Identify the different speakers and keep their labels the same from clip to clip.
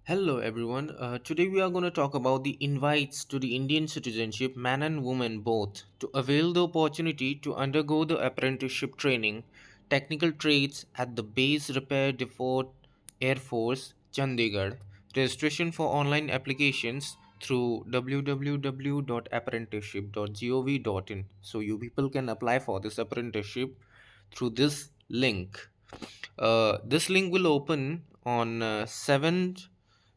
Speaker 1: Hello everyone. Today we are going to talk about the invites to the Indian citizenship, man and woman both, to avail the opportunity to undergo the apprenticeship training, technical trades at the Base Repair Depot Air Force, Chandigarh. Registration for online applications through www.apprenticeship.gov.in. So you people can apply for this apprenticeship through this link. This link will open on 7th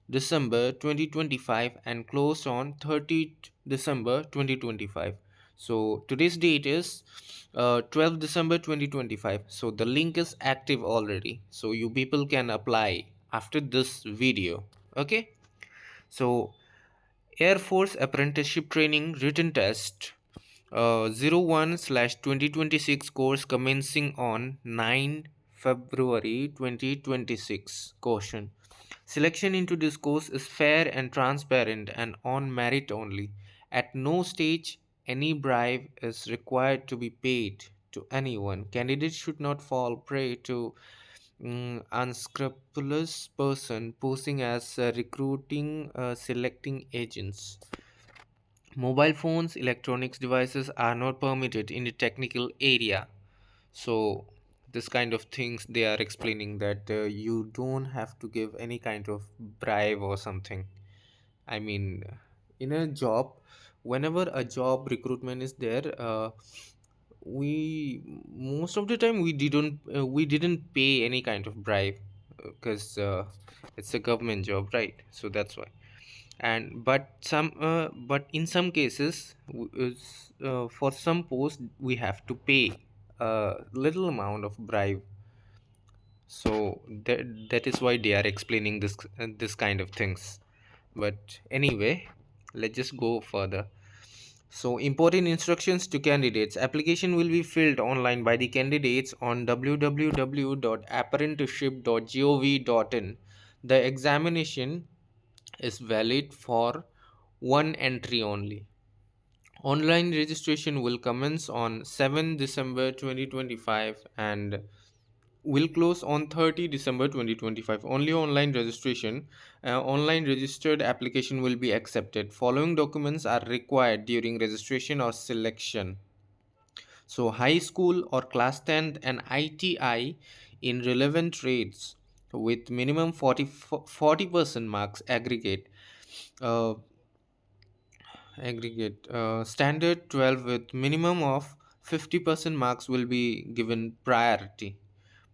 Speaker 1: December 2025 and closed on 30th December 2025. So today's date is 12th December 2025. So the link is active already. So you people can apply after this video. Okay. So Air Force Apprenticeship Training Written Test 01/2026 course commencing on 9 February 2026. Caution. Selection into this course is fair and transparent and on merit only. At no stage any bribe is required to be paid to anyone. Candidates should not fall prey to unscrupulous person posing as recruiting selecting agents. Mobile phones, electronics devices are not permitted in the technical area. So, this kind of things they are explaining that you don't have to give any kind of bribe or something. I mean, in a job, whenever a job recruitment is there, we most of the time we didn't pay any kind of bribe because it's a government job, right? So that's why. And but in some cases for some posts we have to pay a little amount of bribe. So that is why they are explaining this kind of things. But anyway, let's just go further. So important instructions to candidates: application will be filled online by the candidates on www.apprenticeship.gov.in. The examination is valid for one entry only. Online registration will commence on 7 December 2025 and will close on 30 December 2025. Only online registration. Online registered application will be accepted. Following documents are required during registration or selection. So, high school or class 10th and ITI in relevant trades with minimum 40% marks uh, standard 12 with minimum of 50% marks will be given priority.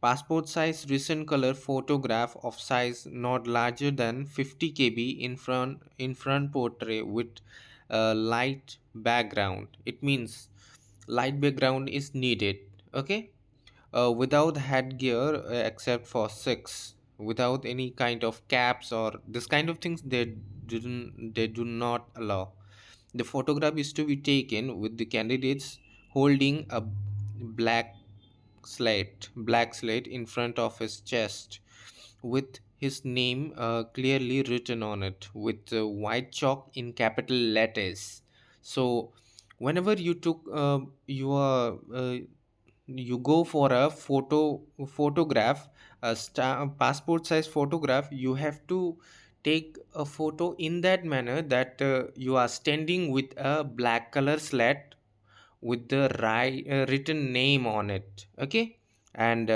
Speaker 1: Passport size recent color photograph of size not larger than 50 kb in front portrait with a light background. It means light background is needed. Okay. Without headgear except for six, without any kind of caps or this kind of things, they do not allow. The photograph is to be taken with the candidates holding a black slate in front of his chest with his name clearly written on it with white chalk in capital letters. So whenever you go for a photograph, passport size photograph, you have to take a photo in that manner that you are standing with a black color slate with the written name on it. Okay. And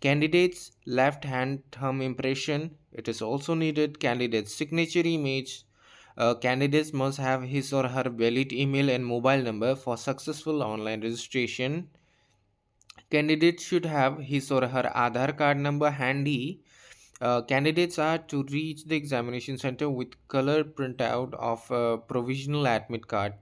Speaker 1: candidates left hand thumb impression, it is also needed. Candidate's signature image. Candidates must have his or her valid email and mobile number for successful online registration. Candidate should have his or her Aadhaar card number handy. Candidates are to reach the examination center with color printout of a provisional admit card.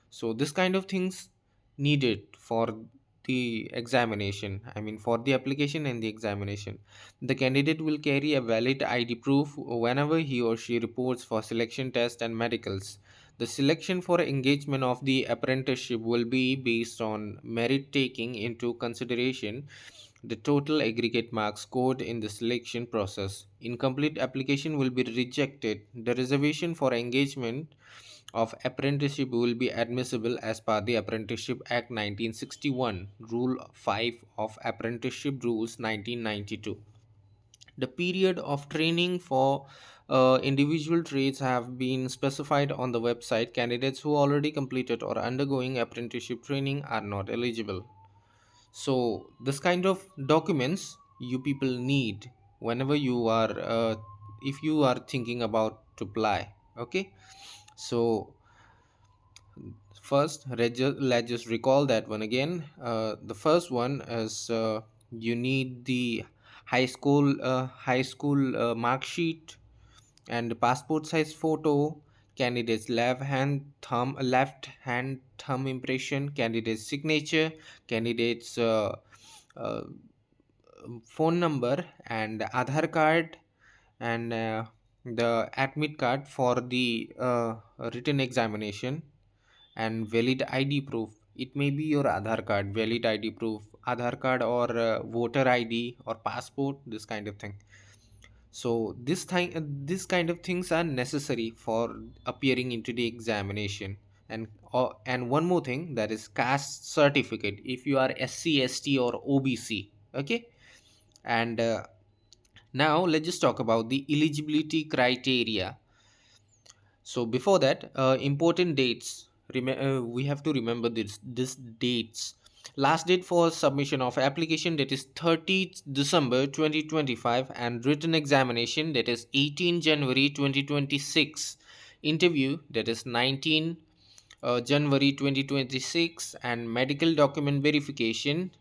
Speaker 1: So this kind of things needed for the examination. I mean for the application and the examination. The candidate will carry a valid ID proof whenever he or she reports for selection test and medicals. The selection for engagement of the apprenticeship will be based on merit, taking into consideration the total aggregate marks scored in the selection process. Incomplete application will be rejected. The reservation for engagement of apprenticeship will be admissible as per the Apprenticeship Act 1961, Rule 5 of Apprenticeship Rules 1992. The period of training for individual trades have been specified on the website. Candidates who already completed or undergoing apprenticeship training are not eligible. So this kind of documents you people need whenever you are if you are thinking about to apply. Okay, so first, let's just recall that one again. The first one is you need the high school mark sheet and the passport size photo, candidate's left hand thumb impression, candidate's signature, candidate's uh, phone number, and Aadhaar card, and the admit card for the written examination, and valid ID proof. It may be your Aadhaar card, valid ID proof, Aadhaar card, or voter ID or passport, this kind of thing. So this kind of things are necessary for appearing into the examination. And one more thing, that is caste certificate if you are SC, ST, or OBC. Okay, and now let's just talk about the eligibility criteria. So before that, important dates. We have to remember this dates. Last date for submission of application, that is 30th December 2025, and written examination, that is 18 January 2026. Interview, that is 19 January 2026, and medical document verification.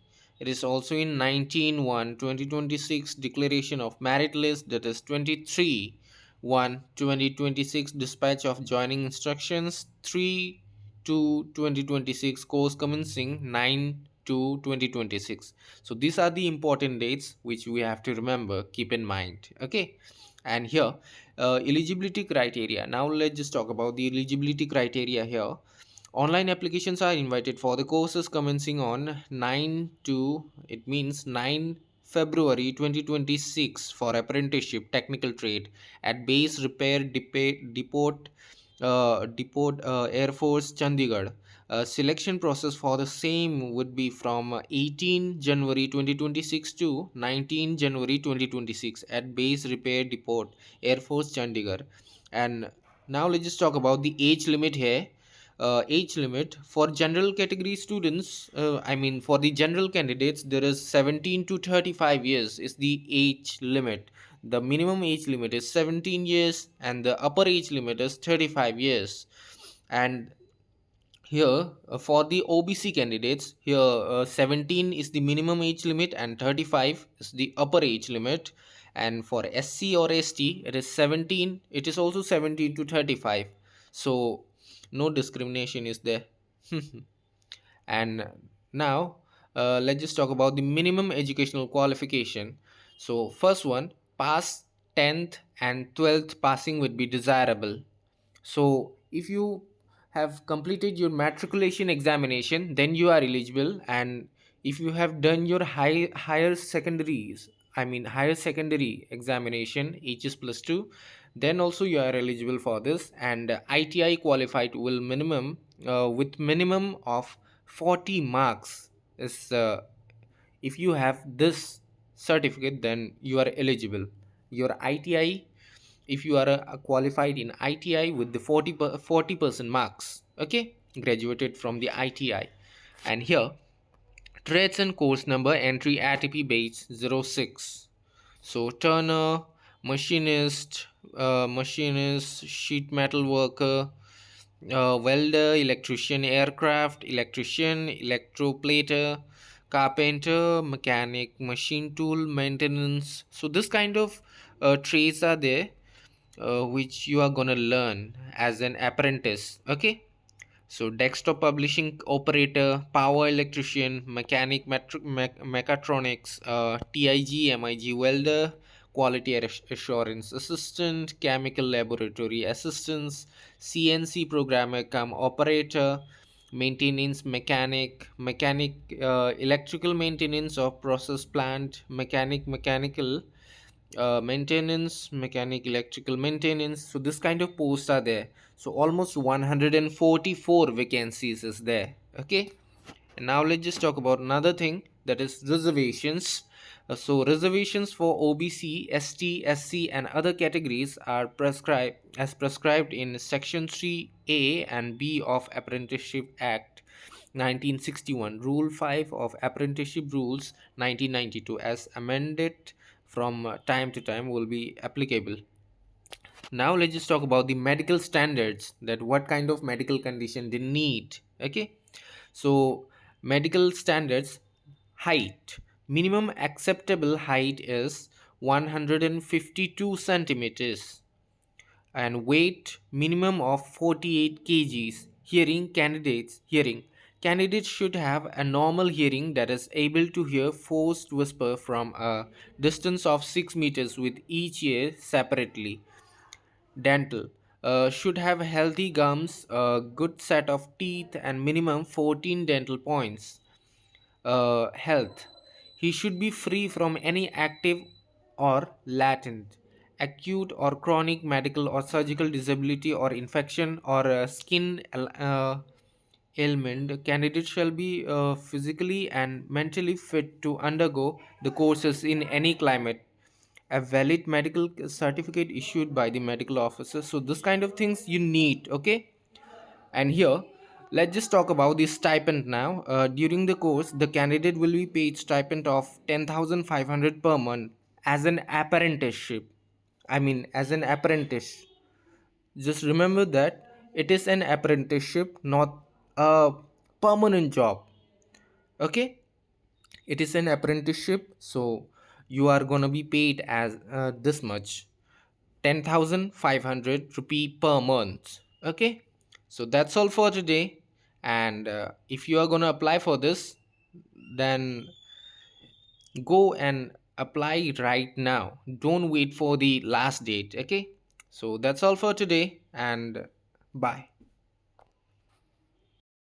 Speaker 1: It is also in 19/1/2026. Declaration of merit list, that is 23/1/2026. Dispatch of joining instructions 3/2/2026. Course commencing 9/2/2026. So these are the important dates which we have to remember, keep in mind. Okay, and here eligibility criteria. Now let's just talk about the eligibility criteria here. Online applications are invited for the courses commencing on 9 to, it means 9 February 2026, for apprenticeship technical trade at base repair depot Air Force Chandigarh. Selection process for the same would be from 18 January 2026 to 19 January 2026 at base repair depot Air Force Chandigarh. And now let's just talk about the age limit here. Age limit for general category students, I mean for the general candidates, there is 17 to 35 years is the age limit. The minimum age limit is 17 years and the upper age limit is 35 years. And here for the OBC candidates, here 17 is the minimum age limit and 35 is the upper age limit. And for SC or ST, it is 17, it is also 17 to 35. So no discrimination is there. And now let's just talk about the minimum educational qualification. So first one, pass 10th and 12th passing would be desirable. So if you have completed your matriculation examination, then you are eligible. And if you have done your higher secondaries, I mean higher secondary examination, HS plus 2, then also you are eligible for this. And ITI qualified will minimum with minimum of 40 marks is if you have this certificate, then you are eligible. Your ITI, if you are qualified in ITI with the 40% marks, okay, graduated from the ITI. And here, trades and course number entry ATP base 06. So turner, machinist, sheet metal worker, welder, electrician, aircraft electrician, electroplater, carpenter, mechanic, machine tool maintenance. So this kind of trades are there which you are gonna learn as an apprentice. Okay, so desktop publishing operator, power electrician, mechatronics, TIG, MIG welder, quality assurance assistant, chemical laboratory assistants, CNC programmer come operator, maintenance mechanic, electrical maintenance of process plant, mechanical maintenance, mechanic, electrical maintenance. So this kind of posts are there. So almost 144 vacancies is there. Okay, and now let's just talk about another thing, that is reservations. So reservations for OBC, ST, SC, and other categories are prescribed in Section 3A and B of Apprenticeship Act 1961, Rule 5 of Apprenticeship Rules 1992, as amended from time to time, will be applicable. Now let's just talk about the medical standards, that what kind of medical condition they need. Okay, so medical standards: height. Minimum acceptable height is 152 centimeters, and weight minimum of 48 kgs. Hearing candidates should have a normal hearing that is able to hear forced whisper from a distance of 6 meters with each ear separately. Dental should have healthy gums, a good set of teeth, and minimum 14 dental points. Health: he should be free from any active or latent, acute or chronic medical or surgical disability or infection or skin ailment. Candidates shall be physically and mentally fit to undergo the courses in any climate. A valid medical certificate issued by the medical officer. So this kind of things you need. Okay, and here, let's just talk about the stipend now. During the course, the candidate will be paid stipend of 10,500 per month as an apprenticeship. I mean, as an apprentice. Just remember that it is an apprenticeship, not a permanent job. Okay, it is an apprenticeship, so you are gonna be paid as this much, 10,500 rupee per month. Okay, so that's all for today. And if you are going to apply for this, then go and apply right now. Don't wait for the last date. Okay, so that's all for today, and bye.